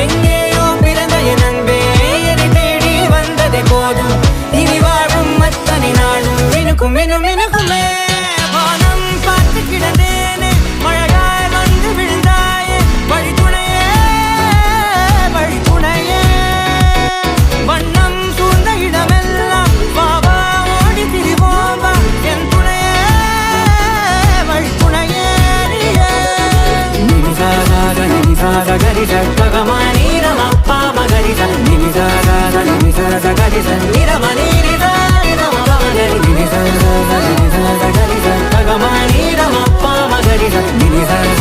எங்கேயோ பிறந்த என் அன்பே என்னை தேடி வந்ததே போதும் இனி வாழும் அத்தனை நாளும் மினுக்கும் மினும் மினுக்குமே வானம் பார்த்து கிடந்தேனே மழையாய் வந்து விழுந்தாயே வழித்துணையே வழித்துணையே வண்ணம் சூழ்ந்த இடமெல்லாம் பாவா ஓடி திரிவோம் வா என் துணையே வழித்துணையே நினிசாக கரிச பகமானி ரமப்பா மகரிச நினிசாக கரிச நிரமணிரிச நிரமபவகரி நினிசாக கரிச பகமானி ரமப்பா மகரிச நினிசாக